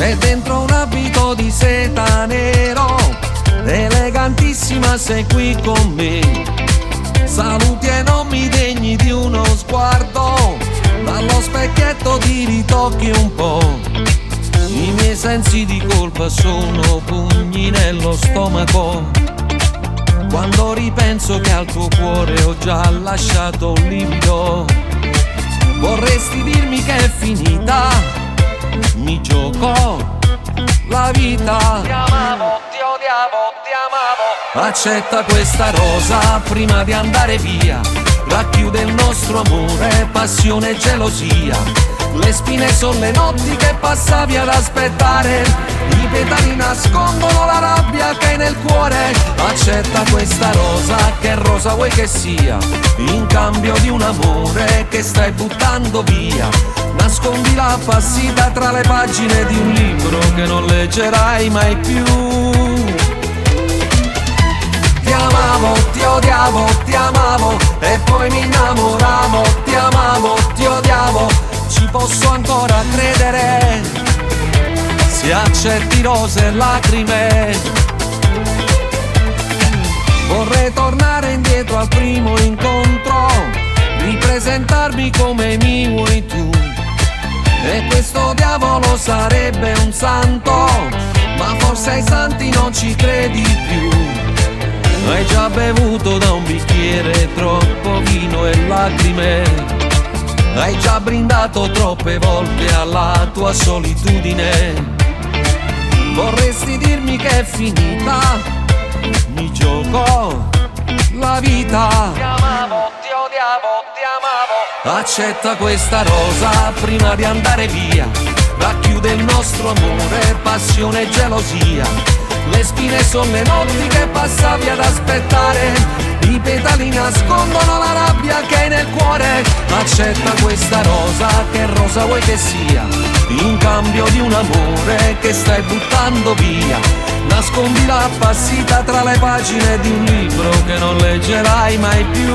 e dentro un abito di seta nero, elegantissima sei qui con me. Saluti e non mi degni di uno sguardo, dallo specchietto ti ritocchi un po'. I miei sensi di colpa sono pugni nello stomaco, quando ripenso che al tuo cuore ho già lasciato un livido. Vorresti dirmi che è finita, mi gioco la vita. Ti amavo, ti odiavo, ti amavo. Accetta questa rosa prima di andare via, racchiude il nostro amore, passione e gelosia. Le spine sono le notti che passavi ad aspettare, i petali nascondono la rabbia che hai nel cuore. Accetta questa rosa, che rosa vuoi che sia, in cambio di un amore che stai buttando via. Nascondi la passita tra le pagine di un libro che non leggerai mai più. Ti amavo, ti odiavo, ti amavo e poi mi innamoravo. Ti amavo, ti odiavo, ci posso ancora credere, se accetti rose e lacrime. Vorrei tornare indietro al primo incontro, ripresentarmi come mi vuoi tu. E questo diavolo sarebbe un santo, ma forse ai santi non ci credi più. Hai già bevuto da un bicchiere troppo vino e lacrime, hai già brindato troppe volte alla tua solitudine. Vorresti dirmi che è finita, mi gioco la vita. Ti amavo, ti odiavo, ti amavo. Accetta questa rosa prima di andare via, racchiude il nostro amore, passione e gelosia. Le spine sono le notti che passavi ad aspettare, i petali nascondono la rabbia che hai nel cuore. Accetta questa rosa, che rosa vuoi che sia, in cambio di un amore che stai buttando via. Nascondi la passita tra le pagine di un libro che non leggerai mai più.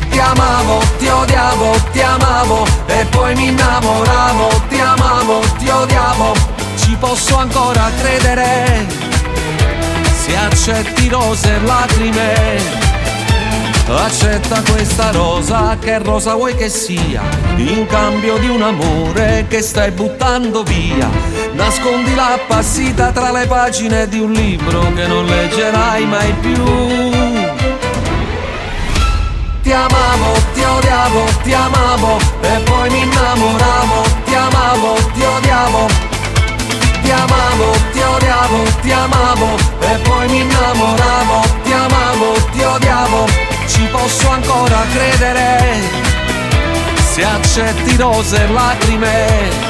Ti amavo, ti odiavo, ti amavo e poi mi innamoravo. Ti amavo, ti odiavo, ci posso ancora credere, se accetti rose e lacrime. Accetta questa rosa, che rosa vuoi che sia, in cambio di un amore che stai buttando via. Nascondi la passita tra le pagine di un libro che non leggerai mai più. Ti amavo, ti odiavo, ti amavo e poi mi innamoravo. Ti amavo, ti odiavo, ti amavo, ti odiavo, ti amavo e poi mi innamoravo. Ti amavo, ti odiavo, ci posso ancora credere, se accetti rose e lacrime.